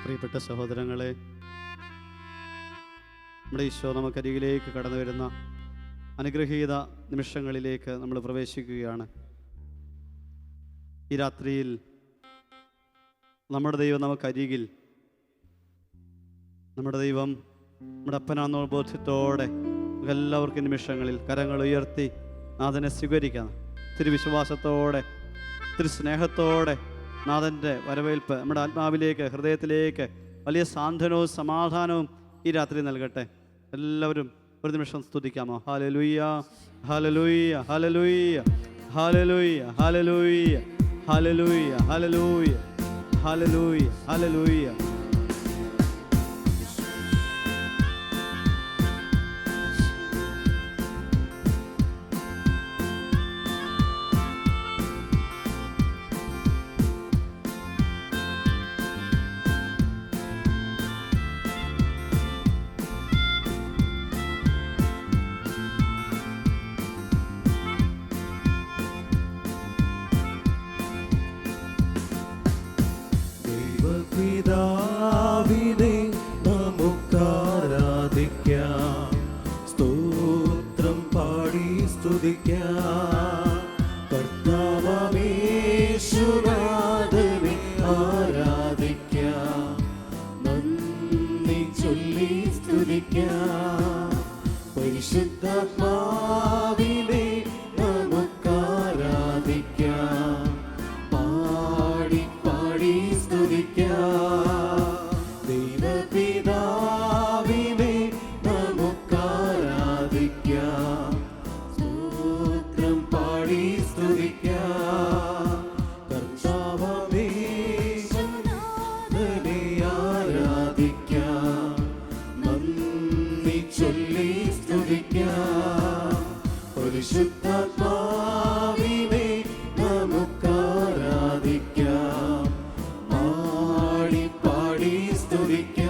പ്രിയപ്പെട്ട സഹോദരങ്ങളെ, നമ്മുടെ ഈശോ നമുക്കരികിലേക്ക് കടന്നു വരുന്ന അനുഗ്രഹീത നിമിഷങ്ങളിലേക്ക് നമ്മൾ പ്രവേശിക്കുകയാണ്. ഈ രാത്രിയിൽ നമ്മുടെ ദൈവം നമുക്കരികിൽ, നമ്മുടെ ദൈവം നമ്മുടെ അപ്പനാന്ന ബോധ്യത്തോടെ എല്ലാവർക്കും നിമിഷങ്ങളിൽ കരങ്ങൾ ഉയർത്തി നാഥനെ സ്വീകരിക്കാം. ഇത്തിരി വിശ്വാസത്തോടെ, ഇത്തിരി സ്നേഹത്തോടെ നാഥൻ്റെ വരവേൽപ്പ് നമ്മുടെ ആത്മാവിലേക്ക്, ഹൃദയത്തിലേക്ക് വലിയ സാന്ത്വനവും സമാധാനവും ഈ രാത്രി നൽകട്ടെ. എല്ലാവരും ഒരു നിമിഷം സ്തുതിക്കാമോ? ഹല്ലേലൂയ, ഹല്ലേലൂയ, ഹല്ലേലൂയ, ഹല്ലേലൂയ, ഹല്ലേലൂയ, ഹല്ലേലൂയ, ഹല്ലേലൂയ, ഹല്ലേലൂയ, ഹല്ലേലൂയ. പിതാവിനെ നമുക്കാരാധിക്കാം, സ്തോത്രം പാടി സ്തുതിക്കാം. കർത്താവമേശുനാഥനെ ആരാധിക്കാം, നന്ദി ചൊല്ലി സ്തുതിക്കാം. പരിശുദ്ധാത്മാവിനെ നമുക്കാരാധിക്കാം, പാടി പാടി ദൈവപിതാവിനെ നമുക്കാരാധിക്കാം, സ്തോത്രം പാടി സ്തുതിക്കാം. കർത്താവമേശുനാഥനെ ആരാധിക്കാം, നന്ദി ചൊല്ലി സ്തുതിക്കാം. പരിശുദ്ധാത്മാവിനെ നമുക്കാരാധിക്കാം, പാടി പാടി സ്തുതിക്കാം.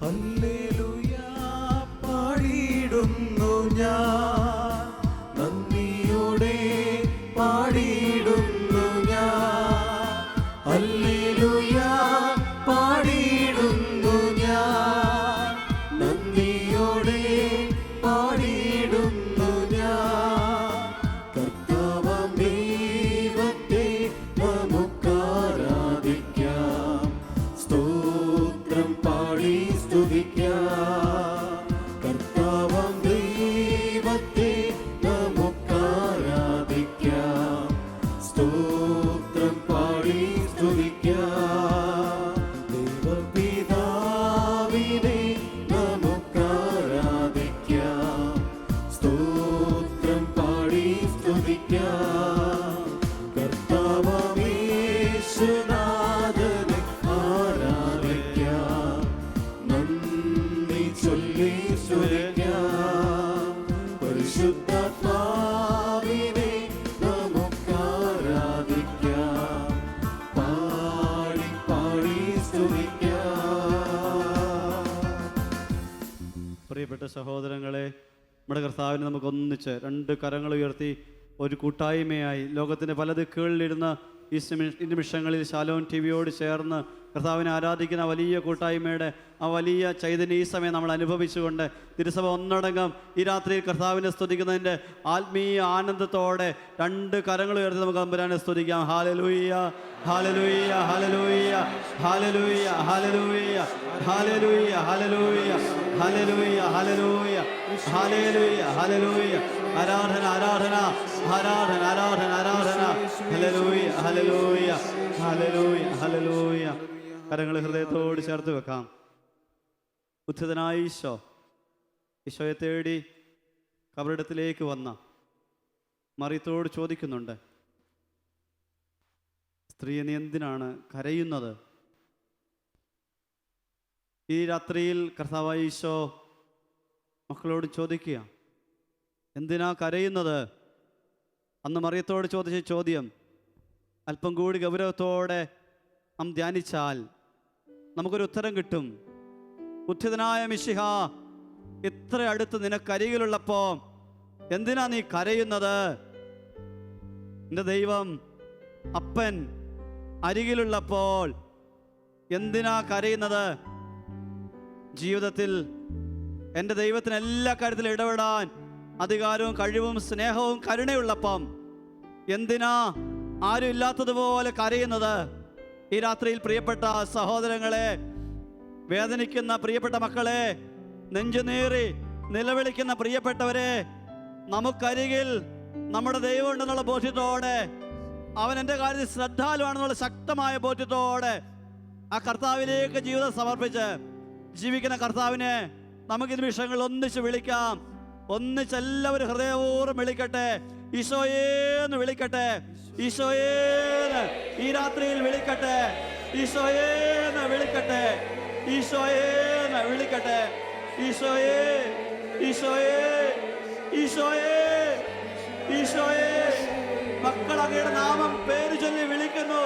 ഹല്ലേലൂയ പാടിയിടുന്നു ഞാൻ, നന്ദിയോടെ പാടിയിടുന്നു ഞാൻ. ഹല്ലേലൂയ പാടിയിടുന്നു ഞാൻ, നന്ദിയോടെ പാടിയിടുന്നു ഞാൻ. കർത്താവാം ദൈവത്തെ നമുക്കാരാധിക്കാം, സ്തോത്രം പാടി സ്തുതിക്കാം. കർത്താവാം ദൈവത്തെ നമുക്കാരാധിക്കാം, സ്തോത്രം പാടി സ്തുതിക്കാം. ദൈവപിതാവിനെ നമുക്കാരാധിക്കാം, സ്തോത്രം പാടി സ്തുതിക്കാം. കർത്താവമേശുനാഥനെ ആരാധിക്കാം, നന്ദി ചൊല്ലി സ്തുതിക്കാം. പരിശുദ്ധാത്മാവിനെ നമുക്കാരാധിക്കാം, പാടി പാടി സ്തുതിക്കാം. പ്രിയപ്പെട്ട സഹോദരങ്ങളെ, നമ്മുടെ കർത്താവിനെ നമുക്കൊന്നിച്ച് രണ്ട് കരങ്ങൾ ഉയർത്തി ഒരു കൂട്ടായ്മയായി ലോകത്തിൻ്റെ പല ദിക്കുകളിലിരുന്ന് ഈ നിമിഷങ്ങളിൽ ശാലോം ടി വിയോട് ചേർന്ന് കർത്താവിനെ ആരാധിക്കുന്ന വലിയ കൂട്ടായ്മയുടെ ആ വലിയ ചൈതന്യം ഈ സമയം നമ്മൾ അനുഭവിച്ചുകൊണ്ട് തിരുസഭ ഒന്നടങ്കം ഈ രാത്രിയിൽ കർത്താവിനെ സ്തുതിക്കുന്നതിൻ്റെ ആത്മീയ ആനന്ദത്തോടെ രണ്ട് കരങ്ങൾ ഉയർത്തി നമുക്ക് തമ്പുരാനെ സ്തുതിക്കാം. ഹല്ലേലൂയ, ഹല്ലേലൂയ, ഹല്ലേലൂയ, ഹല്ലേലൂയ, ഹല്ലേലൂയ, ഹല്ലേലൂയ, ഹല്ലേലൂയ, ഹല്ലേലൂയ, ഹല്ലേലൂയ, ഹല്ലേലൂയ, ഹല്ലേലൂയ. ആരാധന, ആരാധന, ആരാധന, ആരാധന, ആരാധന. ഹല്ലേലൂയ, ഹല്ലേലൂയ, ഹല്ലേലൂയ, ഹല്ലേലൂയ. കരങ്ങൾ ഹൃദയത്തോട് ചേർത്ത് വെക്കാം. ഉദ്ധിതനായ ഈശോ, ഈശോയെ തേടി കബറിടത്തിലേക്ക് വന്ന മറിയത്തോട് ചോദിക്കുന്നുണ്ട്, സ്ത്രീ നീ എന്തിനാണ് കരയുന്നത്? ഈ രാത്രിയിൽ കർത്താവായ ഈശോ മക്കളോട് ചോദിക്കുക, എന്തിനാ കരയുന്നത്? അന്ന് മറിയത്തോട് ചോദിച്ച ചോദ്യം അല്പം കൂടി ഗൗരവത്തോടെ നാം ധ്യാനിച്ചാൽ നമുക്കൊരു ഉത്തരം കിട്ടും. ഉത്ഥിതനായ മിശിഹ ഇത്ര അടുത്ത് നിനക്കരികിലുള്ളപ്പോൾ എന്തിനാ നീ കരയുന്നത്? എൻ്റെ ദൈവം അപ്പൻ അരികിലുള്ളപ്പോൾ എന്തിനാ കരയുന്നത്? ജീവിതത്തിൽ എൻ്റെ ദൈവത്തിന് എല്ലാ കാര്യത്തിലും ഇടപെടാൻ അധികാരവും കഴിവും സ്നേഹവും കരുണയുള്ളപ്പം എന്തിനാ ആരും ഇല്ലാത്തതുപോലെ കരയുന്നത്? ഈ രാത്രിയിൽ പ്രിയപ്പെട്ട സഹോദരങ്ങളെ, വേദനിക്കുന്ന പ്രിയപ്പെട്ട മക്കളെ, നെഞ്ചുനീറി നിലവിളിക്കുന്ന പ്രിയപ്പെട്ടവരെ, നമുക്കരികിൽ നമ്മുടെ ദൈവം ഉണ്ടെന്നുള്ള ബോധ്യത്തോടെ, അവൻ എൻ്റെ കാര്യത്തിൽ ശ്രദ്ധാലുവാണെന്നുള്ള ശക്തമായ ബോധ്യത്തോടെ ആ കർത്താവിലേക്ക് ജീവിതം സമർപ്പിച്ച് ജീവിക്കുന്ന കർത്താവിനെ നമുക്ക് ഈ നിമിഷങ്ങളിൽ ഒന്നിച്ച് വിളിക്കാം. ഒന്നിച്ചെല്ലാവരും ഹൃദയപൂർവ്വം വിളിക്കട്ടെ, ഈശോയേന്ന് വിളിക്കട്ടെ, ഈശോയേന്ന് ഈ രാത്രിയിൽ വിളിക്കട്ടെ, ഈശോയേന്ന് വിളിക്കട്ടെ, ഈശോയേന്ന് വിളിക്കട്ടെ, ഈശോയേ, ഈശോയേ, ഈശോയേ, ഈശോയേ. മക്കൾ അങ്ങയുടെ നാമം പേര് ചൊല്ലി വിളിക്കുന്നു,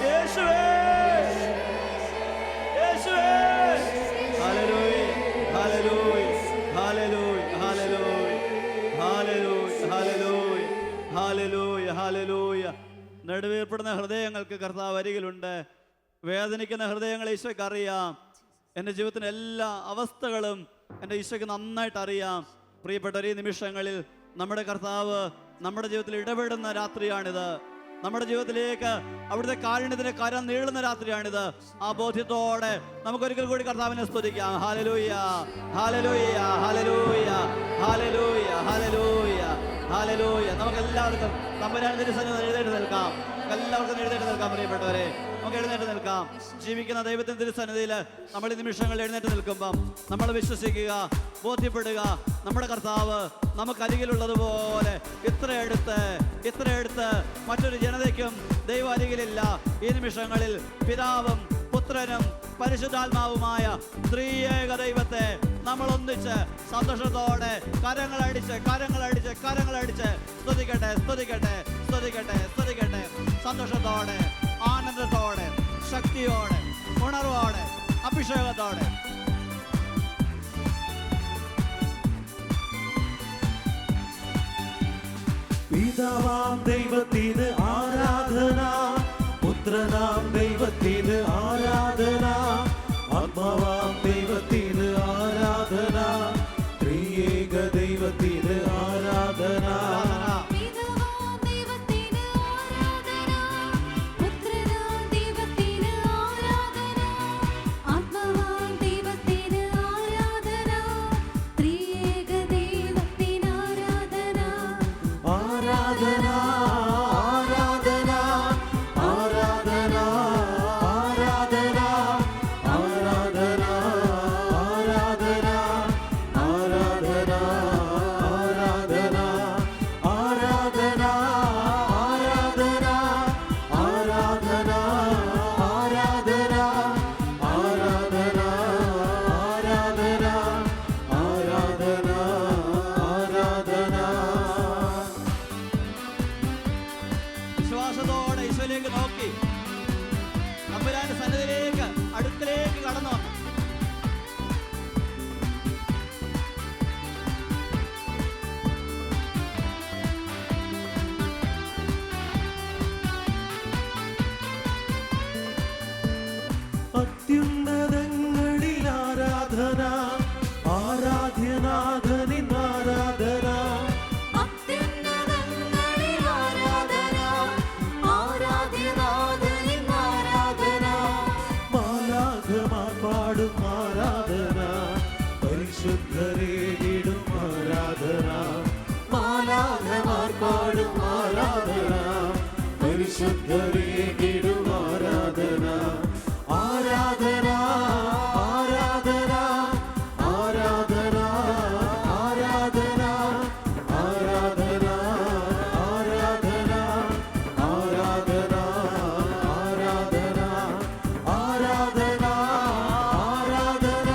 യേശുവേ, യേശുവേ. ഹല്ലേലൂയ, ഹല്ലേലൂയ, ഹല്ലേലൂയ, ഹല്ലേലൂയ, ഹല്ലേലൂയ, ഹല്ലേലൂയ, ഹല്ലേലൂയ. നെടുവീർപ്പെടുന്ന ഹൃദയങ്ങൾക്ക് കർത്താവ് അരികിലുണ്ട്. വേദനിക്കുന്ന ഹൃദയങ്ങൾ ഈശോയ്ക്ക് അറിയാം. എൻ്റെ ജീവിതത്തിൻ്റെ എല്ലാ അവസ്ഥകളും എൻ്റെ ഈശോയ്ക്ക് നന്നായിട്ട് അറിയാം. പ്രിയപ്പെട്ട ഈ നിമിഷങ്ങളിൽ നമ്മുടെ കർത്താവ് നമ്മുടെ ജീവിതത്തിൽ ഇടപെടുന്ന രാത്രിയാണിത്. നമ്മുടെ ജീവിതത്തിലേക്ക് അവിടുത്തെ കാരുണ്യത്തിന്റെ കരം നീളുന്ന രാത്രിയാണിത്. ആ ബോധ്യത്തോടെ നമുക്കൊരിക്കൽ കൂടി കർത്താവിനെ സ്തുതിക്കാം. ഹല്ലേലൂയ, ഹല്ലേലൂയ, ഹല്ലേലൂയ, ഹല്ലേലൂയ, ഹല്ലേലൂയ, ഹല്ലേലൂയ. നമുക്ക് എല്ലാവർക്കും തമ്പുരാന്റെ സന്നിധിയിൽ എഴുന്നേറ്റ് നിൽക്കാം. എല്ലാവർക്കും എഴുന്നേറ്റ് നിൽക്കാം. പ്രിയപ്പെട്ടവരെ, നമുക്ക് എഴുന്നേറ്റ് നിൽക്കാം. ജീവിക്കുന്ന ദൈവത്തിന്റെ തിരുസന്നിധിയിൽ നമ്മൾ ഈ നിമിഷങ്ങളിൽ എഴുന്നേറ്റ് നിൽക്കുമ്പം നമ്മൾ വിശ്വസിക്കുക, ബോധ്യപ്പെടുക, നമ്മുടെ കർത്താവ് നമുക്കരികിലുള്ളതുപോലെ ഇത്രയെടുത്ത് മറ്റൊരു ജനതയ്ക്കും ദൈവം അരികിലില്ല. ഈ നിമിഷങ്ങളിൽ പിതാവും പുത്രനും പരിശുദ്ധാത്മാവുമായ ത്രിയേക ദൈവത്തെ നമ്മൾ ഒന്നിച്ച് സന്തോഷത്തോടെ കരങ്ങളടിച്ച് സ്തുതിക്കട്ടെ. സന്തോഷത്തോടെ, ആനന്ദത്തോടെ, ശക്തിയോടെ, ഉണർവോടെ, അഭിഷേകത്തോടെ. പിതാവാം ദൈവത്തിന് ആരാധന, പുത്രനാം ദൈവത്തിന് ആരാധന, ആത്മാവാം ദൈവത്തിന് ആരാധന, ത്രിയേക ദൈവത്തിന് ആരാധന. വിശ്വാസത്തോടെ ഈശോയിലേക്ക് നോക്കി തമ്പുരാന്റെ സന്നിധിയിലേക്ക് അടുക്കലേക്ക് കടന്നു. അത്യുന്നതങ്ങളിൽ ആരാധന, ആരാധ്യനാഥനിൻ ആരാധന. മാലാഖമാർ പാടും ആരാധന, പരിശുദ്ധരേകിടും ആരാധന. മാലാഖമാർ പാടും ആരാധന, പരിശുദ്ധരേകിടും ആരാധന. ആരാധന, ആരാധന, ആരാധന, ആരാധന, ആരാധന, ആരാധന, ആരാധന, ആരാധന, ആരാധന, ആരാധന, ആരാധന,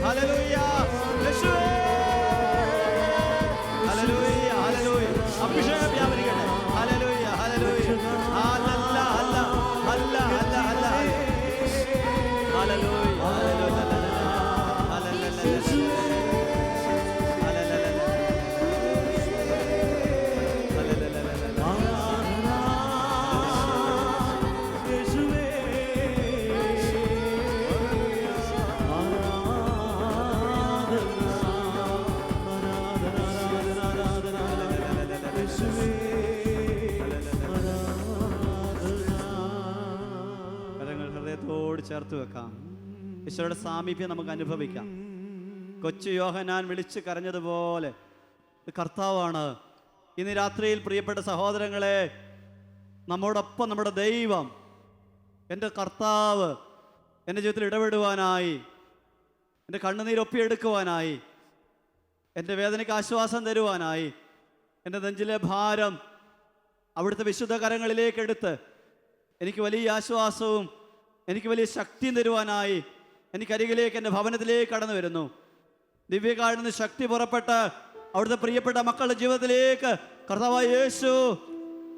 ഹല്ലേലൂയ, യേശുവേ, ഹല്ലേലൂയ, ഹല്ലേലൂയ. അഭിഷേകം വ്യാപരിക്കട്ടെ. ഹല്ലേലൂയ, ഹല്ലേലൂയ. ഹല്ലേലൂയ, ഹല്ലേലൂയ, ഹല്ലേലൂയ, ചേർത്ത് വെക്കാം. ഈശോയുടെ സാമീപ്യം നമുക്ക് അനുഭവിക്കാം. കൊച്ചു യോഹന്നാൻ വിളിച്ച് കരഞ്ഞതുപോലെ കർത്താവാണ് ഇന്ന് രാത്രിയിൽ. പ്രിയപ്പെട്ട സഹോദരങ്ങളെ, നമ്മോടൊപ്പം നമ്മുടെ ദൈവം, എൻ്റെ കർത്താവ് എൻ്റെ ജീവിതത്തിൽ ഇടപെടുവാനായി, എൻ്റെ കണ്ണുനീരൊപ്പിയെടുക്കുവാനായി, എൻ്റെ വേദനയ്ക്ക് ആശ്വാസം തരുവാനായി, എൻ്റെ നെഞ്ചിലെ ഭാരം അവിടുത്തെ വിശുദ്ധ കരങ്ങളിലേക്ക് എടുത്ത് എനിക്ക് വലിയ ആശ്വാസവും എനിക്ക് വലിയ ശക്തിയും തരുവാനായി എനിക്കരികിലേക്ക്, എൻ്റെ ഭവനത്തിലേക്ക് കടന്നു വരുന്നു. ദിവ്യകാരിൽ നിന്ന് ശക്തി പുറപ്പെട്ട് അവിടുത്തെ പ്രിയപ്പെട്ട മക്കളുടെ ജീവിതത്തിലേക്ക് കർത്താവായ യേശു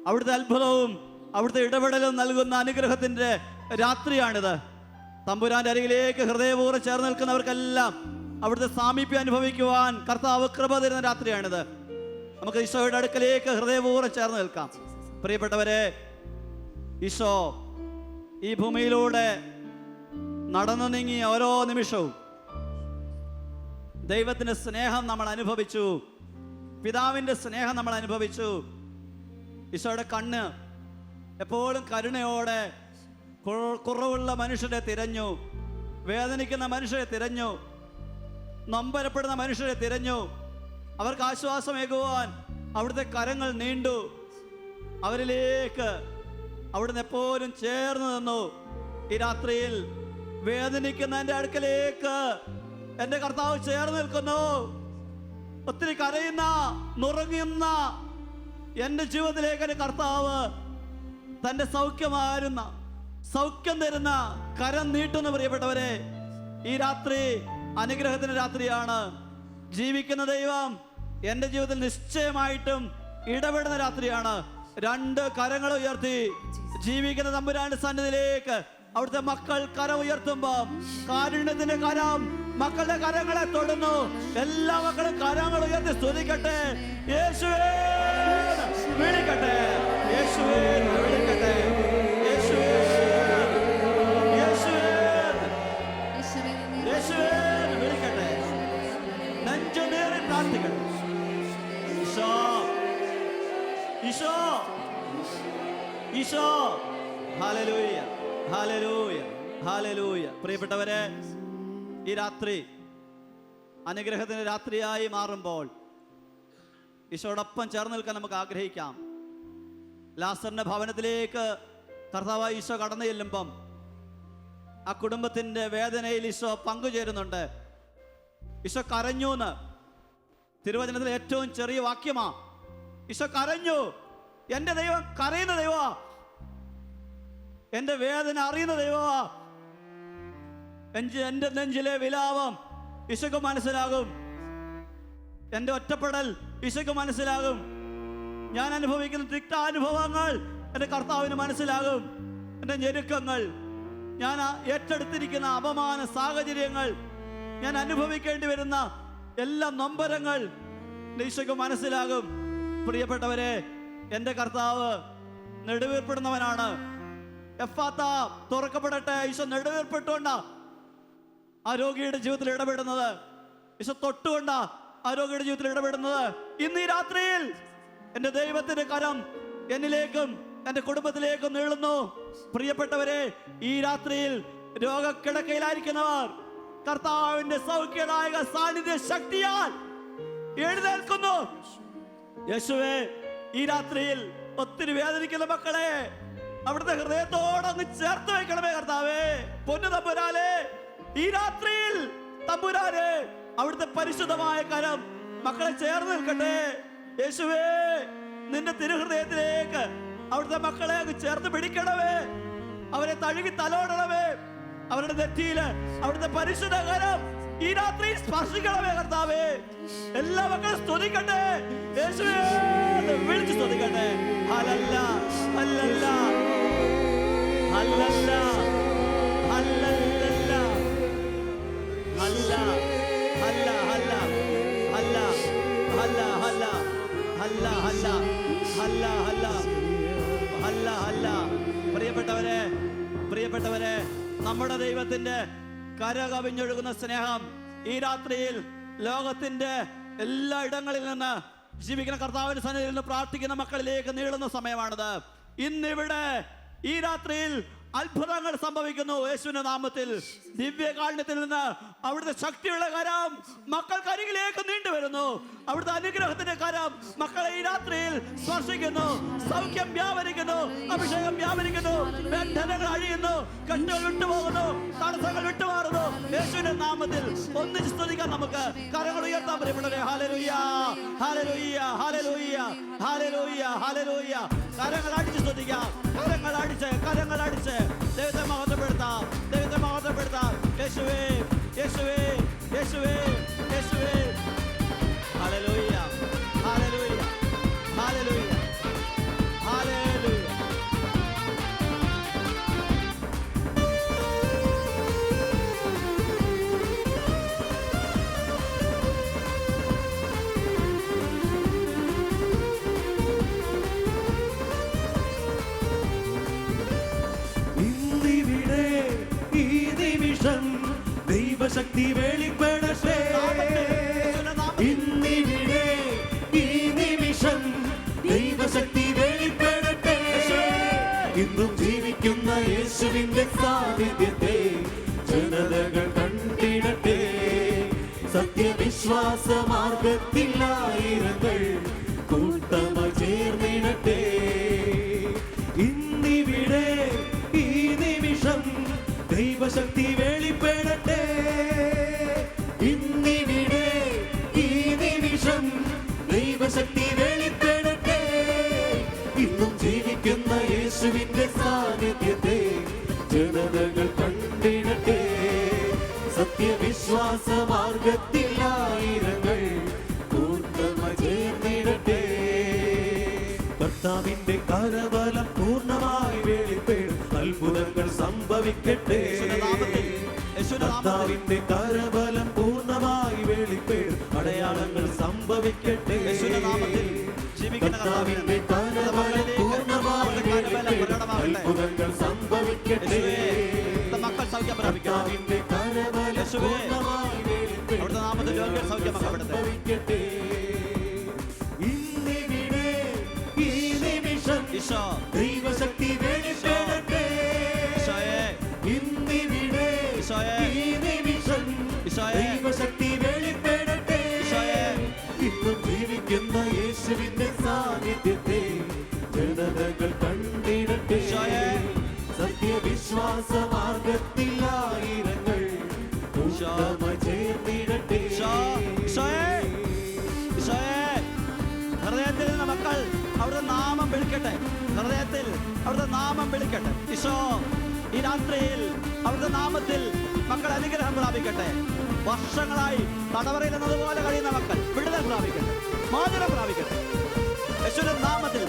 അവിടുത്തെ അത്ഭുതവും അവിടുത്തെ ഇടപെടലും നൽകുന്ന അനുഗ്രഹത്തിൻ്റെ രാത്രിയാണിത്. തമ്പുരാൻ്റെ അരികിലേക്ക് ഹൃദയപൂർവ്വം ചേർന്ന് നിൽക്കുന്നവർക്കെല്ലാം അവിടുത്തെ സാമീപ്യം അനുഭവിക്കുവാൻ കർത്താവ് കൃപ തരുന്ന രാത്രിയാണിത്. നമുക്ക് ഈശോയുടെ അടുക്കലേക്ക് ഹൃദയപൂർവ്വം ചേർന്ന് നിൽക്കാം. പ്രിയപ്പെട്ടവരെ, ഈശോ ഈ ഭൂമിയിലൂടെ നടന്നു നീങ്ങിയ ഓരോ നിമിഷവും ദൈവത്തിൻ്റെ സ്നേഹം നമ്മൾ അനുഭവിച്ചു, പിതാവിൻ്റെ സ്നേഹം നമ്മൾ അനുഭവിച്ചു. ഈശോയുടെ കണ്ണ് എപ്പോഴും കരുണയോടെ കുറവുള്ള മനുഷ്യരെ തിരഞ്ഞു, വേദനിക്കുന്ന മനുഷ്യരെ തിരഞ്ഞു, നൊമ്പരപ്പെടുന്ന മനുഷ്യരെ തിരഞ്ഞു. അവർക്ക് ആശ്വാസമേകുവാൻ അവിടുത്തെ കരങ്ങൾ നീണ്ടു. അവരിലേക്ക് അവിടുന്ന് എപ്പോഴും ചേർന്ന് നിന്നു. ഈ രാത്രിയിൽ വേദനിക്കുന്ന എൻ്റെ അടുക്കലേക്ക് എൻ്റെ കർത്താവ് ചേർന്ന് നിൽക്കുന്നു. ഒത്തിരി കരയുന്ന, നുറുങ്ങുന്ന എൻ്റെ ജീവിതത്തിലേക്ക് എൻ്റെ കർത്താവ് തൻ്റെ സൗഖ്യമാരുന്ന, സൗഖ്യം തരുന്ന കരം നീട്ടുന്ന. പ്രിയപ്പെട്ടവരെ, ഈ രാത്രി അനുഗ്രഹത്തിന്റെ രാത്രിയാണ്. ജീവിക്കുന്ന ദൈവം എൻ്റെ ജീവിതത്തിൽ നിശ്ചയമായിട്ടും ഇടപെടുന്ന രാത്രിയാണ്. രണ്ട് കരങ്ങൾ ഉയർത്തി ജീവിക്കുന്ന തമ്പുരാന്റെ സന്നിധിയിലേക്ക് അവിടുത്തെ മക്കൾ കരം ഉയർത്തുമ്പോൾ കാരുണ്യത്തിന്റെ കരം മക്കളുടെ കരങ്ങളെ തൊടുന്നു. എല്ലാ മക്കളും കരങ്ങൾ ഉയർത്തി സ്തുതിക്കട്ടെ. യേശുവേ വിളിക്കട്ടെ, യേശുവേ വിളിക്കട്ടെ, യേശുവേ, യേശുവേ, യേശുവേ വിളിക്കട്ടെ. നെഞ്ചുനീറി പ്രാർത്ഥിക്കട്ടെ. ഈശോ, ഈശോ, ഈശോ. ഹല്ലേലൂയ, ഹല്ലേലൂയ, ഹല്ലേലൂയ. പ്രിയപ്പെട്ടവരെ, ഈ രാത്രി അനുഗ്രഹത്തിന്റെ രാത്രിയായി മാറുമ്പോൾ ഈശോടൊപ്പം ചേർന്ന് നിൽക്കാൻ നമുക്ക് ആഗ്രഹിക്കാം. ലാസറിന്റെ ഭവനത്തിലേക്ക് കർത്താവായ ഈശോ കടന്നു ചെല്ലുമ്പം ആ കുടുംബത്തിന്റെ വേദനയിൽ ഈശോ പങ്കുചേരുന്നുണ്ട്. ഈശോ കരഞ്ഞൂന്ന് തിരുവചനത്തിലെ ഏറ്റവും ചെറിയ വാക്യമാ. ഈശോ കരഞ്ഞു. എൻ്റെ ദൈവം കരയുന്ന ദൈവമാ, എൻ്റെ വേദന അറിയുന്ന ദൈവമാ. എൻ്റെ നെഞ്ചിലെ വിലാപം ഈശോക്ക് മനസ്സിലാകും. എൻ്റെ ഒറ്റപ്പെടൽ ഈശോക്ക് മനസ്സിലാകും. ഞാൻ അനുഭവിക്കുന്ന തിക്താനുഭവങ്ങൾ എൻ്റെ കർത്താവിന് മനസ്സിലാകും. എൻ്റെ ഞെരുക്കങ്ങൾ, ഞാൻ ഏറ്റെടുത്തിരിക്കുന്ന അപമാന സാഹചര്യങ്ങൾ, ഞാൻ അനുഭവിക്കേണ്ടി വരുന്ന എല്ലാ നൊമ്പരങ്ങൾ ഈശോക്ക് മനസ്സിലാകും. പ്രിയപ്പെട്ടവരെ, എൻ്റെ കർത്താവ് നെടുവീർപ്പെടുന്നവനാണ്. എഫാത്ത തുറക്കപ്പെടട്ടെ. ഈശോ നെടുവീർപ്പെട്ടുകൊണ്ടാ ആ രോഗിയുടെ ജീവിതത്തിൽ ഇടപെടുന്നത്. ഈശോ തൊട്ടുകൊണ്ടാ ആ രോഗിയുടെ ജീവിതത്തിൽ ഇടപെടുന്നത്. ഇന്ന് ഈ രാത്രിയിൽ എൻ്റെ ദൈവത്തിന്റെ കരം എന്നിലേക്കും എൻ്റെ കുടുംബത്തിലേക്കും നീളുന്നു. പ്രിയപ്പെട്ടവരെ, ഈ രാത്രിയിൽ രോഗക്കിടക്കയിലായിരിക്കുന്നവർ കർത്താവിന്റെ സൗഖ്യദായക സാന്നിധ്യ ശക്തിയാൽ എഴുന്നേൽക്കുന്നു. യേശുവേ, ഈ രാത്രിയിൽ ഒത്തിരി വേദനിക്കുന്ന മക്കളെ അവിടുത്തെ ഹൃദയത്തോടൊന്ന് ചേർത്ത് വയ്ക്കണമേ കർത്താവേ. പൊന്നു തമ്പുരാനെ, ഈ രാത്രിയിൽ തമ്പുരാനെ അവിടുത്തെ പരിശുദ്ധമായ കരം മക്കളെ ചേർന്ന് നിൽക്കട്ടെ. യേശുവേ, നിന്റെ തിരുഹൃദയത്തിലേക്ക് അവിടുത്തെ മക്കളെ ചേർത്ത് പിടിക്കണമേ. അവരെ തഴുകി തലോടണമേ. അവരുടെ നെറ്റിയില് അവിടുത്തെ പരിശുദ്ധ കരം ഈ രാത്രി സ്പർശിക്കണമേ കർത്താവേ. എല്ലാ മക്കളും സ്തുതിക്കട്ടെ, യേശുവേ എന്ന് വിളിച്ച് സ്തുതിക്കട്ടെ. ഹല്ലേലൂയ, ഹല്ലേലൂയ, ഹല്ലേലൂയ, ഹല്ലേലൂയ, ഹല്ലേലൂയ, ഹല്ലേലൂയ, ഹല്ലേലൂയ, ഹല്ലേലൂയ. പ്രിയപ്പെട്ടവരെ, പ്രിയപ്പെട്ടവരെ, നമ്മുടെ ദൈവത്തിന്റെ കരകവിഞ്ഞൊഴുകുന്ന സ്നേഹം ഈ രാത്രിയിൽ ലോകത്തിന്റെ എല്ലാ ഇടങ്ങളിൽ നിന്ന് ജീവിക്കുന്ന കർത്താവിന്റെ സന്നിധിയിൽ നിന്ന് പ്രാർത്ഥിക്കുന്ന മക്കളിലേക്ക് നീളുന്ന സമയമാണിത്. ഇന്നിവിടെ ഈ രാത്രിയിൽ അത്ഭുതങ്ങൾ സംഭവിക്കുന്നു. യേശുവിന്റെ നാമത്തിൽ ദിവ്യകാരുണ്യത്തിൽ നിന്ന് അവിടുത്തെ ശക്തിയുള്ള കരം മക്കൾക്കരികിലേക്ക് നീണ്ടുവരുന്നു. അവിടുത്തെ അനുഗ്രഹത്തിന്റെ കരം മക്കളെ ഈ രാത്രിയിൽ സ്പർശിക്കുന്നു. സൗഖ്യം വ്യാപരിക്കുന്നു, അഭിഷേകം വ്യാപരിക്കുന്നു, ബന്ധനങ്ങൾ അഴിയുന്നു, കണ്ണുകൾ വിട്ടുപോകുന്നു, തടസ്സങ്ങൾ വിട്ടുമാറുന്നു. യേശുവിന്റെ നാമത്തിൽ ഒന്നിച്ച് സ്തുതിക്കാൻ നമുക്ക് കരങ്ങൾ ഉയർത്താൻ പ്രിയപ്പെട്ടവരെ. ഹല്ലേലൂയ, ഹല്ലേലൂയ, ഹല്ലേലൂയ, ഹല്ലേലൂയ, ഹല്ലേലൂയ. കരങ്ങൾ അടിച്ച് സ്തുതിക്കാം, കരങ്ങൾ അടിച്ച്, കരങ്ങൾ അടിച്ച് ദൈവത്തെ മഹത്വപ്പെടുത്താം, ദൈവത്തെ മഹത്വപ്പെടുത്താം. യേശുവേ, യേശുവേ, യേശുവേ, യേശുവേ. ഹല്ലേലൂയ, ഹല്ലേലൂയ, ഹല്ലേലൂയ, ഹല്ലേലൂയ. ദൈവശക്തി വെളിപ്പെടട്ടെ. ഇന്നിവിടെ ഈ നിമിഷം ദൈവശക്തി വെളിപ്പെടട്ടെ. ഇന്നും ജീവിക്കുന്ന യേശുവിന്റെ സാന്നിധ്യത്തെ ജനതകൾ കണ്ടിടട്ടെ. സത്യവിശ്വാസ മാർഗത്തിൽ ആയിരങ്ങൾ കൂട്ടമായി ചേർന്നിടട്ടെ. ഇന്നിവിടെ ഈ നിമിഷം ദൈവശക്തി വെളിപ്പെടട്ടെ. ഇന്നിവിടെ ഈ നിമിഷം ദൈവശക്തി വെളിപ്പെടട്ടെ. ഇന്നും ജീവിക്കുന്ന യേശുവിന്റെ സാന്നിധ്യത്തെ ജനതകൾ കണ്ടിടട്ടെ. സത്യവിശ്വാസ മാർഗത്തിൽ ആയിരങ്ങൾ പൂർണ്ണമായി ചേർന്നിടട്ടെ. കർത്താവിന്റെ കരബലം പൂർണ്ണമായി വെളിപ്പെടും, അത്ഭുതങ്ങൾ സംഭവിക്കട്ടെ. കർത്താവിന്റെ കരബലം പൂർണ്ണമായി വെളിപ്പെടും, അടയാളങ്ങൾ സംഭവിക്കട്ടെ. കർത്താവിന്റെ കരബലം പൂർണ്ണമായി വെളിപ്പെടും, അത്ഭുതങ്ങൾ സംഭവിക്കട്ടെ. കർത്താവിന്റെ കരബലം പൂർണ്ണമായി വെളിപ്പെടും, സംഭവിക്കട്ടെ. ഇന്നിവിടെ ഈ നിമിഷം ദൈവശക്തി വെളിപ്പെടട്ടെ. ഇന്നിവിടെ ഈ നിമിഷം ദൈവശക്തി വെളിപ്പെടട്ടെ. ഇന്നും ജീവിക്കുന്ന യേശുവിന്റെ സാന്നിധ്യത്തെ ജനതകൾ കണ്ടിടട്ടെ. സത്യവിശ്വാസ മാർഗത്തിൽ ആയിരങ്ങൾ കൂട്ടമായി ചേർന്നിടട്ടെ. ഹൃദയത്തിൽ നിന്ന് മക്കൾ അവിടുത്തെ നാമം വിളിക്കട്ടെ. ഹൃദയത്തിൽ അവിടുത്തെ നാമം വിളിക്കട്ടെ. ഈശോ ഈ രാത്രിയിൽ അവിടുത്തെ നാമത്തിൽ മക്കൾ അനുഗ്രഹം പ്രാപിക്കട്ടെ. വർഷങ്ങളായി തടവറയിൽ എന്നതുപോലെ കഴിയുന്ന മക്കൾ വിടുതൽ പ്രാപിക്കട്ടെ, മോചനം പ്രാപിക്കട്ടെ. യേശുവിന്റെ നാമത്തിൽ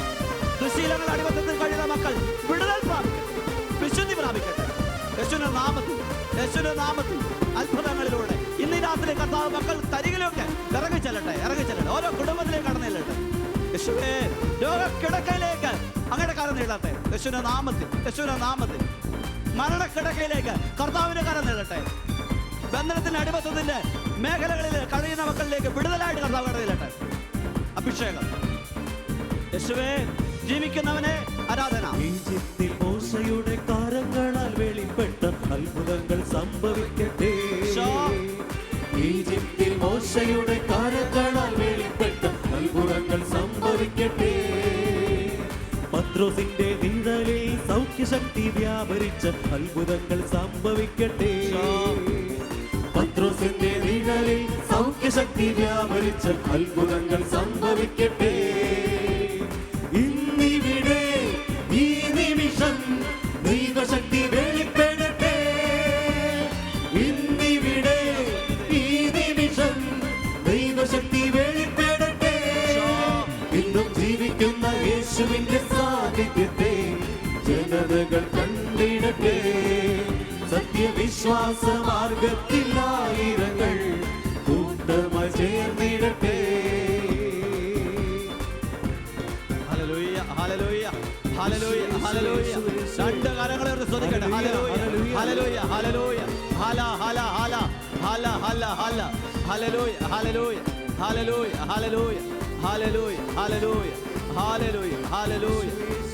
ദുശീലങ്ങൾ അടിമത്തത്തിൽ കഴിയുന്ന മക്കൾ വിടുതൽ പ്രാപിക്കട്ടെ, വിശുദ്ധി പ്രാപിക്കട്ടെ. യേശുവിന്റെ നാമത്തിൽ, യേശുവിന്റെ നാമത്തിൽ അത്ഭുതങ്ങളിലൂടെ ഇന്ന് രാത്രി കർത്താവ് മക്കൾ കരികിലൊക്കെ ഇറങ്ങിച്ചെല്ലട്ടെ, ഇറങ്ങിച്ചെല്ലട്ടെ. ഓരോ കുടുംബത്തിലേക്ക് കടന്നു ചെല്ലട്ടെ. യേശുവേ, രോഗക്കിടക്കയിലേക്ക് അങ്ങയുടെ കരം നീളട്ടെ. യേശുവിന്റെ നാമത്തിൽ, യേശുവിന്റെ നാമത്തിൽ മരണക്കിടക്കയിലേക്ക് കർത്താവിന്റെ കരം നീളട്ടെ. ബന്ധനത്തിന്റെ അടിമത്തത്തിന്റെ മേഖലകളിൽ കഴിയുന്ന മക്കളിലേക്ക് വിടുതലായിട്ട് കർത്താവ് കടന്നു ചെല്ലട്ടെ. അഭിഷേകം. യേശുവേ, ജീവിക്കുന്നവനെ ആരാധന. ഈജിപ്തിൽ മോശയുടെ കരങ്ങളാൽ വെളിപ്പെട്ട അത്ഭുതങ്ങൾ സംഭവിക്കട്ടെ. ഈജിപ്തിൽ മോശയുടെ കരങ്ങളാൽ വെളിപ്പെട്ട അത്ഭുതങ്ങൾ സംഭവിക്കട്ടെ. പത്രോസിന്റെ നിഴലിൽ സൗഖ്യശക്തി വ്യാപരിച്ച അത്ഭുതങ്ങൾ സംഭവിക്കട്ടെ. പത്രോസിന്റെ നിഴലിൽ സൗഖ്യശക്തി വ്യാപരിച്ച അത്ഭുതങ്ങൾ സംഭവിക്കട്ടെ. ഇന്നിവിടെ ഈ നിമിഷം ദൈവശക്തി വെളിപ്പെടട്ടെ. ഇന്നിവിടെ ഈ സത്യവിശ്വാസ മാർഗത്തിൽ ആയിരങ്ങൾ കൂട്ടമായി ചേർന്നിടട്ടെ. ഹല്ലേലൂയ, ഹല്ലേലൂയ, ഹല്ലേലൂയ, ഹല്ലേലൂയ. രണ്ട് കരങ്ങളെ സ്തുതിക്കട്ടെ. ഹല്ലേലൂയ, ഹല്ലേലൂയ, ഹല്ലേലൂയ, ഹല ഹല ഹല ഹല ഹല ഹല ഹല്ലേലൂയ, ഹല്ലേലൂയ, ഹല്ലേലൂയ, ഹല്ലേലൂയ, ഹല്ലേലൂയ, ഹല്ലേലൂയ, ഹല്ലേലൂയ, ഹല്ലേലൂയ,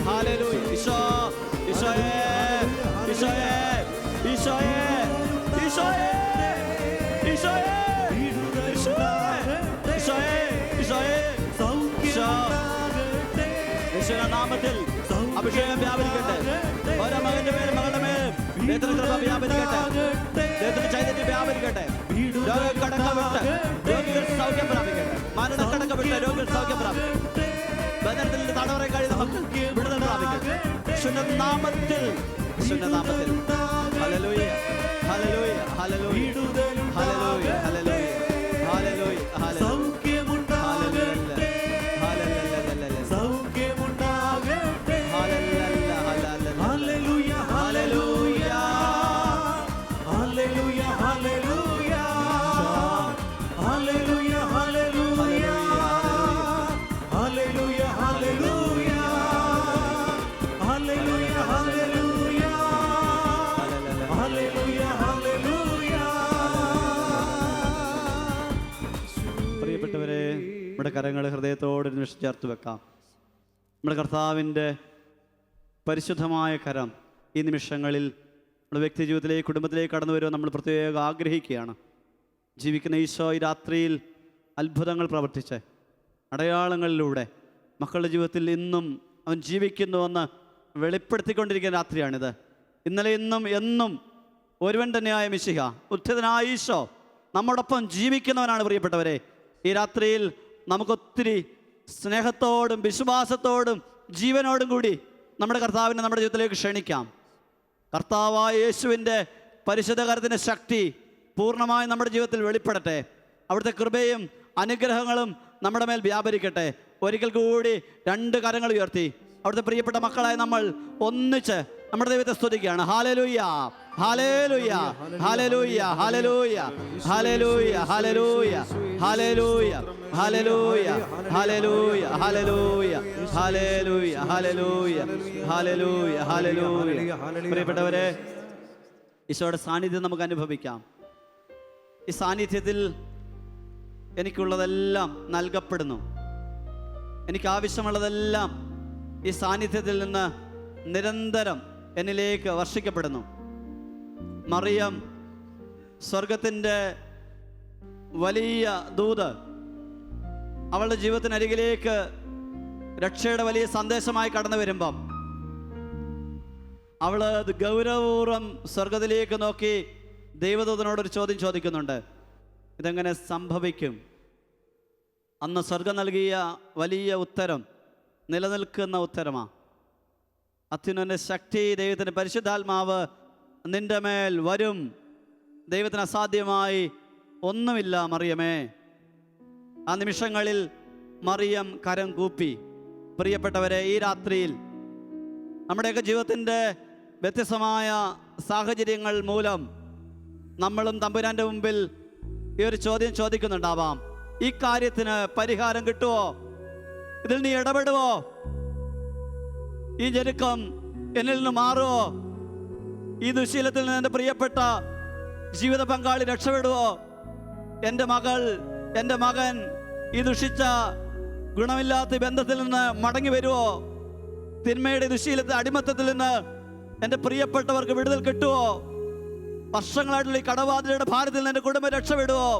ഹല്ലേലൂയ. ഈശോ, ഈശോയേ, ഈശോയേ, ഈശോയേ, ഈശോയേ, ഈശോയേ, ഈശോയേ, ഈശോയേ, ഈശോയുടെ നാമത്തിൽ അഭിഷേകം വ്യാപരിക്കട്ടെ. ഓരോ മകന്റെ മേലും മകളുടെ മേലും ദൈവത്തിന്റെ കൃപ വ്യാപരിക്കട്ടെ. ദൈവത്തിന്റെ ചൈതന്യം വ്യാപരിക്കട്ടെ. രോഗക്കടക്ക വിട്ട് രോഗികൾ സൗഖ്യം പ്രാപിക്കട്ടെ. മരണക്കടക്ക വിട്ട് രോഗികൾ സൗഖ്യം പ്രാപിക്കട്ടെ. ബന്ധനത്തിൽ നിന്ന് തടവറ കഴിയുന്ന മക്കൾക്ക് വിടുതൽ പ്രാപിക്കട്ടെ. ഈശോയുടെ നാമത്തിൽ, ഈശോയുടെ നാമത്തിൽ. ഹല്ലേലൂയ, ഹല്ലേലൂയ, ഹല്ലേലൂയ, ഹല്ലേലൂയ, ഹല്ലേലൂയ, ഹല്ലേലൂയ, ഹല്ലേലൂയ. പ്രിയപ്പെട്ടവരെ, നമ്മുടെ കരങ്ങൾ ഹൃദയത്തോട് നിമിഷം ചേർത്ത് വെക്കാം. നമ്മുടെ കർത്താവിൻ്റെ പരിശുദ്ധമായ കരം ഈ നിമിഷങ്ങളിൽ നമ്മുടെ വ്യക്തി ജീവിതത്തിലേക്ക്, കുടുംബത്തിലേക്ക് കടന്നു വരുവാൻ നമ്മൾ പ്രത്യേകം ആഗ്രഹിക്കുകയാണ്. ജീവിക്കുന്ന ഈശോ ഈ രാത്രിയിൽ അത്ഭുതങ്ങൾ പ്രവർത്തിച്ച് അടയാളങ്ങളിലൂടെ മക്കളുടെ ജീവിതത്തിൽ ഇന്നും അവൻ ജീവിക്കുന്നുവെന്ന് വെളിപ്പെടുത്തിക്കൊണ്ടിരിക്കുന്ന രാത്രിയാണിത്. ഇന്നലെ ഇന്നും എന്നും ഒരുവൻ തന്നെയായ മിശിഹ, ഉത്ഥിതനായ ഈശോ നമ്മോടൊപ്പം ജീവിക്കുന്നവനാണ്. പ്രിയപ്പെട്ടവരെ, ഈ രാത്രിയിൽ നമുക്കൊത്തിരി സ്നേഹത്തോടും വിശ്വാസത്തോടും ജീവനോടും കൂടി നമ്മുടെ കർത്താവിനെ നമ്മുടെ ജീവിതത്തിലേക്ക് ക്ഷണിക്കാം. കർത്താവായ യേശുവിൻ്റെ പരിശുദ്ധ കരത്തിൻ്റെ ശക്തി പൂർണ്ണമായി നമ്മുടെ ജീവിതത്തിൽ വെളിപ്പെടട്ടെ. അവിടുത്തെ കൃപയും അനുഗ്രഹങ്ങളും നമ്മുടെ മേൽ വ്യാപരിക്കട്ടെ. ഒരിക്കൽ കൂടി രണ്ട് കരങ്ങൾ ഉയർത്തി അവിടുത്തെ പ്രിയപ്പെട്ട മക്കളായ നമ്മൾ ഒന്നിച്ച് നമ്മുടെ ദൈവത്തെ സ്തുതിക്കുകയാണ്. ഹല്ലേലൂയ, ഹല്ലേലൂയ, ഹല്ലേലൂയ, ഹല്ലേലൂയ, ഹല്ലേലൂയ, ഹല്ലേലൂയ, ഹല്ലേലൂയ, ഹല്ലേലൂയ, ഹല്ലേലൂയ, ഹല്ലേലൂയ, ഹല്ലേലൂയ, ഹല്ലേലൂയ, ഹല്ലേലൂയ, ഹല്ലേലൂയ. പ്രിയപ്പെട്ടവരെ, ഈശോയുടെ സാന്നിധ്യം നമുക്ക് അനുഭവിക്കാം. ഈ സാന്നിധ്യത്തിൽ എനിക്കുള്ളതെല്ലാം നൽകപ്പെടുന്നു. എനിക്ക് ആവശ്യമുള്ളതെല്ലാം ഈ സാന്നിധ്യത്തിൽ നിന്ന് നിരന്തരം എന്നിലേക്ക് വർഷിക്കപ്പെടുന്നു. മറിയം സ്വർഗത്തിൻ്റെ വലിയ ദൂത് അവളുടെ ജീവിതത്തിനരികിലേക്ക് രക്ഷയുടെ വലിയ സന്ദേശമായി കടന്നു വരുമ്പം അവൾ അത് ഗൗരവപൂർവ്വം സ്വർഗത്തിലേക്ക് നോക്കി ദൈവദൂതനോടൊരു ചോദ്യം ചോദിക്കുന്നുണ്ട്. ഇതെങ്ങനെ സംഭവിക്കും? അന്ന് സ്വർഗം നൽകിയ വലിയ ഉത്തരം നിലനിൽക്കുന്ന ഉത്തരമാണ്. അത്യുന്നതന്റെ ശക്തി, ദൈവത്തിൻ്റെ പരിശുദ്ധാത്മാവ് നിന്റെ മേൽ വരും. ദൈവത്തിന് അസാധ്യമായി ഒന്നുമില്ല മറിയമേ. ആ നിമിഷങ്ങളിൽ മറിയം കരം കൂപ്പി. പ്രിയപ്പെട്ടവരെ, ഈ രാത്രിയിൽ നമ്മുടെയൊക്കെ ജീവിതത്തിൻ്റെ വ്യത്യസ്തമായ സാഹചര്യങ്ങൾ മൂലം നമ്മളും തമ്പുരാൻ്റെ മുമ്പിൽ ഈ ഒരു ചോദ്യം ചോദിക്കുന്നുണ്ടാവാം. ഈ കാര്യത്തിന് പരിഹാരം കിട്ടുമോ? ഇതിൽ നീ ഇടപെടുവോ? ഈ ഞെരുക്കം എന്നിൽ നിന്ന് മാറുമോ? ഈ ദുശീലത്തിൽ നിന്ന് എൻ്റെ പ്രിയപ്പെട്ട ജീവിത പങ്കാളി രക്ഷപ്പെടുവോ? എൻ്റെ മകൾ, എൻ്റെ മകൻ ഈ ദുഷിച്ച ഗുണമില്ലാത്ത ബന്ധത്തിൽ നിന്ന് മടങ്ങി വരുവോ? തിന്മയുടെ ദുശീലത്തെ അടിമത്തത്തിൽ നിന്ന് എൻ്റെ പ്രിയപ്പെട്ടവർക്ക് വിടുതൽ കിട്ടുവോ? വർഷങ്ങളായിട്ടുള്ള ഈ കടബാധ്യതയുടെ ഭാരത്തിൽ നിന്ന് എൻ്റെ കുടുംബം രക്ഷപ്പെടുവോ?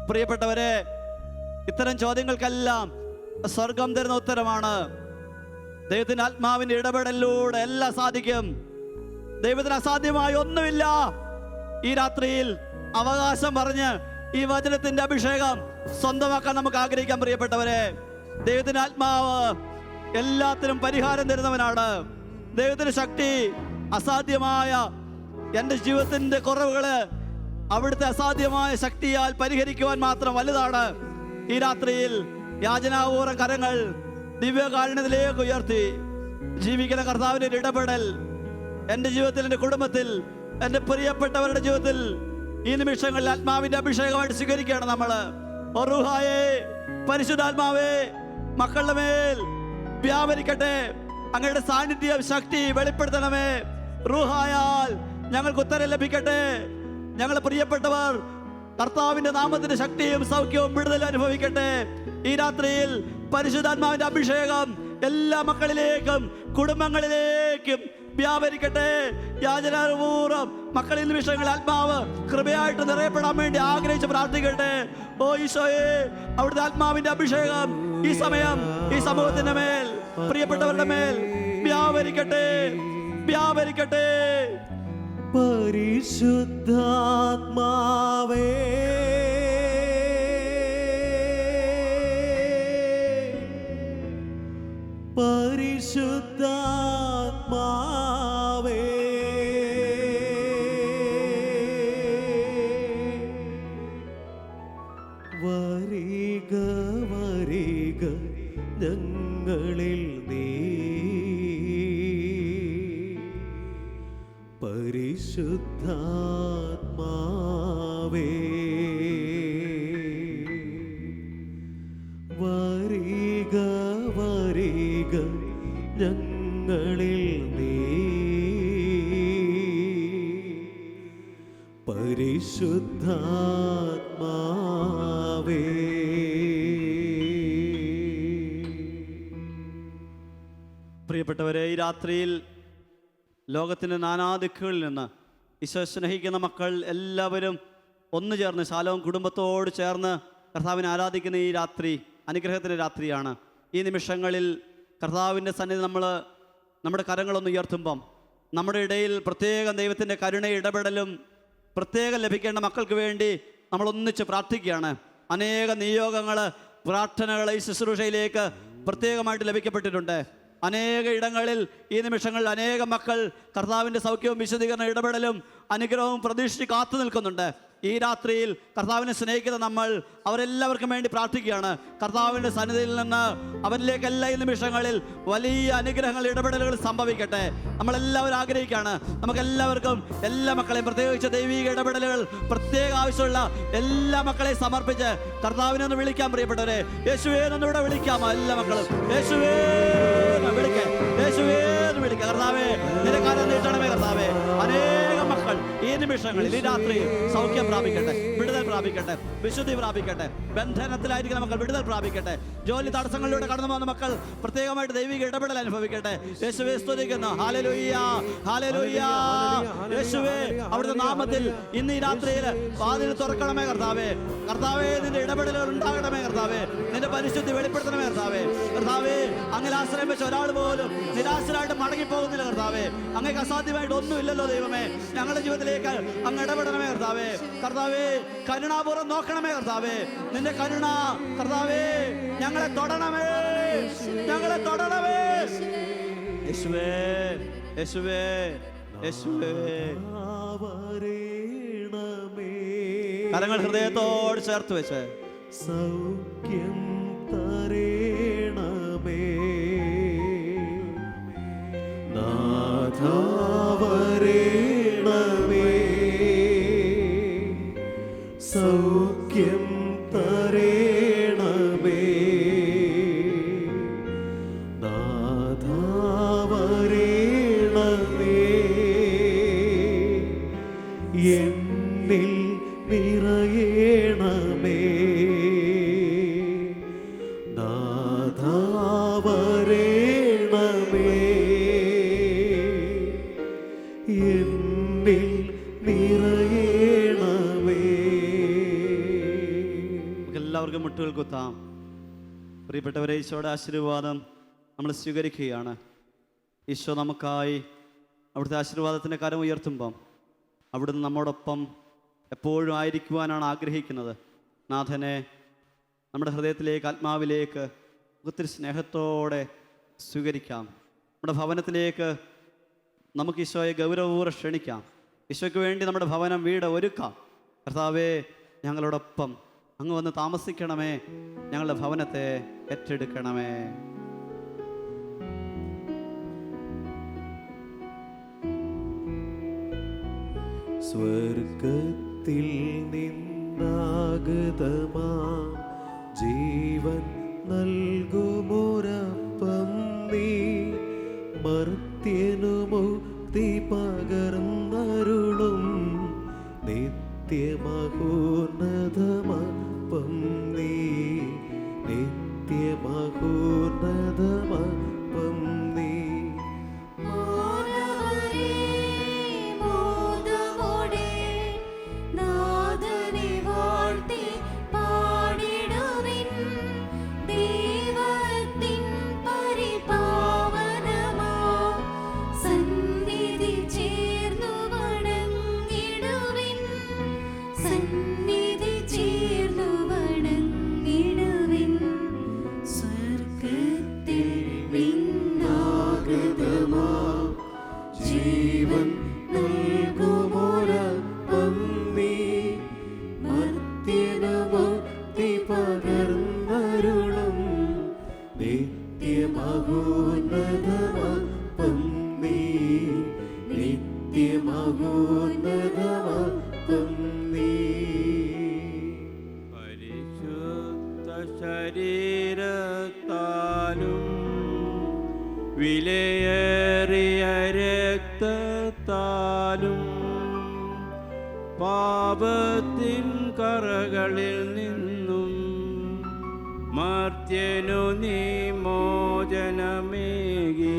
പ്രിയപ്പെട്ടവരെ, ഇത്തരം ചോദ്യങ്ങൾക്കെല്ലാം സ്വർഗം തരുന്ന ഉത്തരമാണ്. ദൈവത്തിൻ്റെ ആത്മാവിൻ്റെ ഇടപെടലിലൂടെ എല്ലാം സാധിക്കും. ദൈവത്തിന് അസാധ്യമായി ഒന്നുമില്ല. ഈ രാത്രിയിൽ അവകാശം പറഞ്ഞ് ഈ വചനത്തിന്റെ അഭിഷേകം സ്വന്തമാക്കാൻ നമുക്ക് ആഗ്രഹിക്കാം. പ്രിയപ്പെട്ടവരെ, ദൈവത്തിൻ്റെ ആത്മാവ് എല്ലാത്തിനും പരിഹാരം തരുന്നവനാണ്. ദൈവത്തിന്റെ ശക്തി അസാധ്യമായ എൻ്റെ ജീവിതത്തിന്റെ കുറവുകള് അവിടുത്തെ അസാധ്യമായ ശക്തിയാൽ പരിഹരിക്കുവാൻ മാത്രം വലുതാണ്. ഈ രാത്രിയിൽ യാചനാപൂർവ്വം കരങ്ങൾ ദിവ്യകാരുണ്യത്തിലേക്ക് ഉയർത്തി ജീവിക്കുന്ന കർത്താവിൻ്റെ ഇടപെടൽ എൻ്റെ ജീവിതത്തിൽ, എൻ്റെ കുടുംബത്തിൽ, എൻ്റെ പ്രിയപ്പെട്ടവരുടെ ജീവിതത്തിൽ ഈ നിമിഷങ്ങളിൽ ആത്മാവിന്റെ അഭിഷേകമായിട്ട് സ്വീകരിക്കുകയാണ് നമ്മള്. റൂഹായേ, പരിശുദ്ധാത്മാവേ, മക്കളുടെ മേൽ വ്യാപരിക്കട്ടെ. അങ്ങയുടെ സാന്നിധ്യം, ശക്തി വെളിപ്പെടുത്തണമേ. റൂഹായാൽ ഞങ്ങൾക്ക് ഉത്തരം ലഭിക്കട്ടെ. ഞങ്ങൾ പ്രിയപ്പെട്ടവർ കർത്താവിന്റെ നാമത്തിന്റെ ശക്തിയും സൗഖ്യവും വിടുതലും അനുഭവിക്കട്ടെ. ഈ രാത്രിയിൽ പരിശുദ്ധാത്മാവിന്റെ അഭിഷേകം എല്ലാ മക്കളിലേക്കും കുടുംബങ്ങളിലേക്കും വ്യാപരിക്കട്ടെ. യാചനാപൂർവ്വം മക്കളിൽ നിമിഷങ്ങൾ ആത്മാവ് കൃപയായിട്ട് നിറയപ്പെടാൻ വേണ്ടി ആഗ്രഹിച്ച് പ്രാർത്ഥിക്കട്ടെ. ഓ ഈശോയെ, അവിടുത്തെ ആത്മാവിന്റെ അഭിഷേകം ഈ സമയം ഈ സമൂഹത്തിന്റെ മേൽ, പ്രിയപ്പെട്ടവരുടെ മേൽ വ്യാപരിക്കട്ടെ, വ്യാപരിക്കട്ടെ. പരിശുദ്ധാത്മാവേ, പരിശുദ്ധാത്മാവേ, വരിക വരിക ഞങ്ങളിൽ നീ. പരിശുദ്ധാത്മാവേ, വരിക വരിക ഞങ്ങളിൽ നീ. പരിശുദ്ധാത്മാവേ. പ്രിയപ്പെട്ടവരെ, ഈ രാത്രിയിൽ ലോകത്തിൻ്റെ നാനാദിക്കുകളിൽ നിന്ന് ഈശോ സ്നേഹിക്കുന്ന മക്കൾ എല്ലാവരും ഒന്നു ചേർന്ന് ശാലോം കുടുംബത്തോട് ചേർന്ന് കർത്താവിനെ ആരാധിക്കുന്ന ഈ രാത്രി അനുഗ്രഹത്തിൻ്റെ രാത്രിയാണ്. ഈ നിമിഷങ്ങളിൽ കർത്താവിൻ്റെ സന്നിധി നമ്മുടെ കരങ്ങളൊന്ന് ഉയർത്തുമ്പം നമ്മുടെ ഇടയിൽ പ്രത്യേകം ദൈവത്തിൻ്റെ കരുണ ഇടപെടലും പ്രത്യേകം ലഭിക്കേണ്ട മക്കൾക്ക് വേണ്ടി നമ്മൾ ഒന്നിച്ച് പ്രാർത്ഥിക്കുകയാണ്. അനേക നിയോഗങ്ങൾ, പ്രാർത്ഥനകൾ ഈ ശുശ്രൂഷയിലേക്ക് പ്രത്യേകമായിട്ട് ലഭിക്കപ്പെട്ടിട്ടുണ്ട്. അനേക ഇടങ്ങളിൽ ഈ നിമിഷങ്ങളിൽ അനേകം മക്കൾ കർത്താവിൻ്റെ സൗഖ്യവും വിശദീകരണ ഇടപെടലും അനുഗ്രഹവും പ്രതീക്ഷിച്ച് കാത്തു നിൽക്കുന്നുണ്ട്. ഈ രാത്രിയിൽ കർത്താവിനെ സ്നേഹിക്കുന്ന നമ്മൾ അവരെല്ലാവർക്കും വേണ്ടി പ്രാർത്ഥിക്കുകയാണ്. കർത്താവിൻ്റെ സന്നിധിയിൽ നിന്ന് അവരിലേക്കെല്ലാം ഈ നിമിഷങ്ങളിൽ വലിയ അനുഗ്രഹങ്ങൾ, ഇടപെടലുകൾ സംഭവിക്കട്ടെ. നമ്മളെല്ലാവരും ആഗ്രഹിക്കുകയാണ് നമുക്കെല്ലാവർക്കും എല്ലാ മക്കളെയും, പ്രത്യേകിച്ച് ദൈവിക ഇടപെടലുകൾ പ്രത്യേക ആവശ്യമുള്ള എല്ലാ മക്കളെയും സമർപ്പിച്ച് കർത്താവിനെ ഒന്ന് വിളിക്കാൻ. പ്രിയപ്പെട്ടവരെ, യേശുവേ എന്നിവിടെ വിളിക്കാമോ? എല്ലാ മക്കളും യേശുവേ വിളിക്കേ, യേശുവേ വിളിക്കുക. കർത്താവേ, നിന്റെ കാലം നീട്ടണമേ. കർത്താവേ, അനേകം മക്കൾ ഈ നിമിഷങ്ങളിൽ ഈ രാത്രി സൗഖ്യം പ്രാപിക്കട്ടെ, വിടുതൽ പ്രാപിക്കട്ടെ, വിശുദ്ധി പ്രാപിക്കട്ടെ. ബന്ധനത്തിലായിരിക്കുന്ന മക്കൾ വിടുതൽ പ്രാപിക്കട്ടെ. ജോലി തടസ്സങ്ങളിലൂടെ കടന്നു പോകുന്ന മക്കൾ പ്രത്യേകമായിട്ട് ദൈവിക ഇടപെടൽ അനുഭവിക്കട്ടെ. യേശുവേ സ്തുതിക്കുന്നു. ഹല്ലേലൂയ, ഹല്ലേലൂയ. യേശുവേ, അവിടുത്തെ നാമത്തിൽ ഇന്ന് ഈ രാത്രിയിൽ വാതിൽ തുറക്കണമേ. കർത്താവേ, കർത്താവേ, നിന്റെ ഇടപെടലുകൾ ഉണ്ടാകണമേ. കർത്താവേ, നിന്റെ പരിശുദ്ധി വെളിപ്പെടുത്തണമേ. കർത്താവേ, കർത്താവേ, അങ്ങനെ ആശ്രയം വെച്ച ഒരാൾ പോലും നിരാശരായിട്ട് മടങ്ങിപ്പോകുന്നില്ല. കർത്താവേ, അങ്ങേക്ക് അസാധ്യമായിട്ട് ഒന്നുമില്ലല്ലോ. ദൈവമേ, ഞങ്ങളുടെ ജീവിതത്തിലേക്ക് അങ്ങ് ഇടപെടണമേ. കർത്താവേ, കർത്താവേ, കരുണാപൂർവ്വം നോക്കണമേ. കർത്താവേ, നിന്റെ കരുണ കർത്താവേ ഞങ്ങളെ തൊടണമേ, ഞങ്ങളെ തൊടണമേ. യേശുവേ, യേശുവേ, യേശുവേ. കരങ്ങൾ ഹൃദയത്തോട് ചേർത്ത് വെച്ച് സൗഖ്യം തരേണമേ. നാഥാവരേണമേ, സൗഖ്യം തരേണമേ. നാഥാവരേണമേ, എന്നിൽ നിറയേണമേ. നാഥാവരേണമേ, എന്നിൽ നിറയേണമേ. എല്ലാവർക്കും മുട്ടുകൾ കുത്താം. പ്രിയപ്പെട്ടവരെ, ഈശോയുടെ ആശീർവാദം നമ്മൾ സ്വീകരിക്കുകയാണ്. ഈശോ നമുക്കായി അവിടുത്തെ ആശീർവാദത്തിൻ്റെ കരം ഉയർത്തുമ്പം അവിടുന്ന് നമ്മോടൊപ്പം എപ്പോഴും ആയിരിക്കുവാനാണ് ആഗ്രഹിക്കുന്നത്. നാഥനെ നമ്മുടെ ഹൃദയത്തിലേക്ക്, ആത്മാവിലേക്ക് ഒത്തിരി സ്നേഹത്തോടെ സ്വീകരിക്കാം. നമ്മുടെ ഭവനത്തിലേക്ക് നമുക്ക് ഈശോയെ ഗൗരവപൂർവ്വം ക്ഷണിക്കാം. ഈശോയ്ക്ക് വേണ്ടി നമ്മുടെ ഭവനം, വീട് ഒരുക്കാം. കർത്താവേ, ഞങ്ങളോടൊപ്പം അങ്ങ് വന്ന് താമസിക്കണമേ. ഞങ്ങളുടെ ഭവനത്തെ ഏറ്റെടുക്കണമേ. സ്വർഗത്തിൽ നിന്നാഗതമാ ജീവൻ നൽകുമൊരപ്പം നീ മർത്യനു മുക്തി പകർന്നരുളും നിത്യമഹോന്നതമപ്പം നീ നിത്യമഹോന്നതമപ്പം നീ ജീവൻ നൽകുമൊരപ്പം നീ മർത്യനു മുക്തി പകർന്നരുളും നിത്യമഹോന്നതമപ്പം നീ നിത്യമഹോന്നതമപ്പം നീ പരിശുദ്ധ ശരീരത്താലും വിലയേറിയ രക്തത്താലും പാപത്തിൻ കറകളിൽ നിന്നും മർത്യനു നീ മോചനമേകി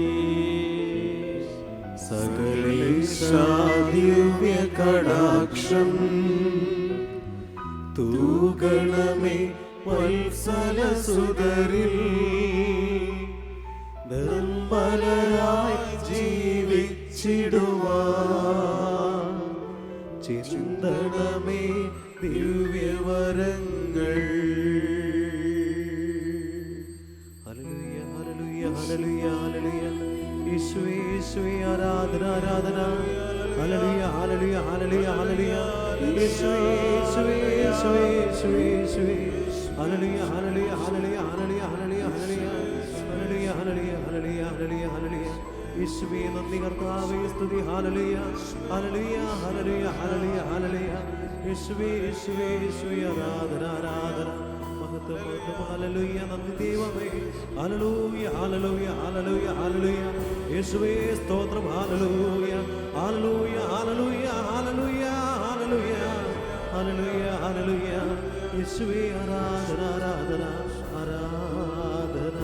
സകലേശാദിവ്യ കടാക്ഷം തൂഗണമേ വത്സലസുതരിൽ നിർമ്മലരായി ജീവിച്ചിടുവാൻ ചിന്തണമേ ദിവ്യവരങ്ങൾ. ഹല്ലേലൂയ ഹല്ലേലൂയ ഹല്ലേലൂയ ഹല്ലേലൂയ. യേശുവേ യേശുവേ ആരാധന ആരാധന. ഹല്ലേലൂയ ഹല്ലേലൂയ ഹല്ലേലൂയ ഹല്ലേലൂയ. യേശുവേ യേശുവേ യേശുവേ യേശുവേ യേശുവേ. ഹല്ലേലൂയ ഹല്ലേലൂയ ഹല്ലേലൂയ ഹല്ലേലൂയ ഹല്ലേലൂയ ഹല്ലേലൂയ. ഹല്ലേലൂയ ഹല്ലേലൂയ ഹല്ലേലൂയ ഹല്ലേലൂയ ഹല്ലേലൂയ. യേശുവേ നന്ദി കർത്താവേ സ്തുതി. ഹല്ലേലൂയ ഹല്ലേലൂയ ഹല്ലേലൂയ ഹല്ലേലൂയ ഹല്ലേലൂയ. യേശുവേ യേശുവേ യേശുവേ ആരാധന ആരാധന. മഹത്വം മഹത്വം. ഹല്ലേലൂയ നന്ദി ദൈവമേ. ഹല്ലേലൂയ ഹല്ലേലൂയ ഹല്ലേലൂയ ഹല്ലേലൂയ. യേശുവേ സ്തോത്രം. ഹല്ലേലൂയ ഹല്ലേലൂയ ഹല്ലേലൂയ ഹല്ലേലൂയ ഹല്ലേലൂയ ഹല്ലേലൂയ ഹല്ലേലൂയ. യേശുവേ ആരാധന ആരാധന ആരാധന.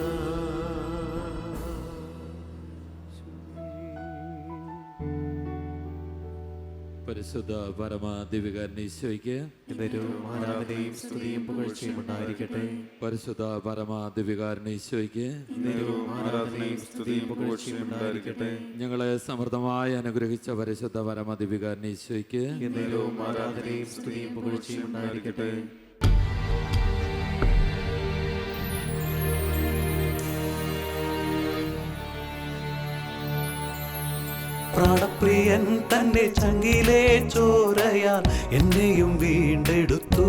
പരിശുദ്ധ പരമ ദിവ്യകാരുണ്യീശോയ്ക്ക് ആരാധനയും സ്തുതിയും പുകഴ്ചയും ഉണ്ടായിരിക്കട്ടെ. പരിശുദ്ധ പരമ ദിവ്യകാരുണ്യീശോയ്ക്ക് ആരാധനയും സ്തുതിയും പുകഴ്ചയും ഉണ്ടായിരിക്കട്ടെ. ഞങ്ങളെ സമൃദ്ധമായി അനുഗ്രഹിച്ച പരിശുദ്ധ പരമ ദിവ്യകാരുണ്യീശോയ്ക്ക് ആരാധനയും സ്തുതിയും പുകഴ്ചയും ഉണ്ടായിരിക്കട്ടെ. പ്രാണപ്രിയൻ തന്റെ ചങ്കിലെ ചോരയാൽ എന്നെയും വീണ്ടെടുത്തു.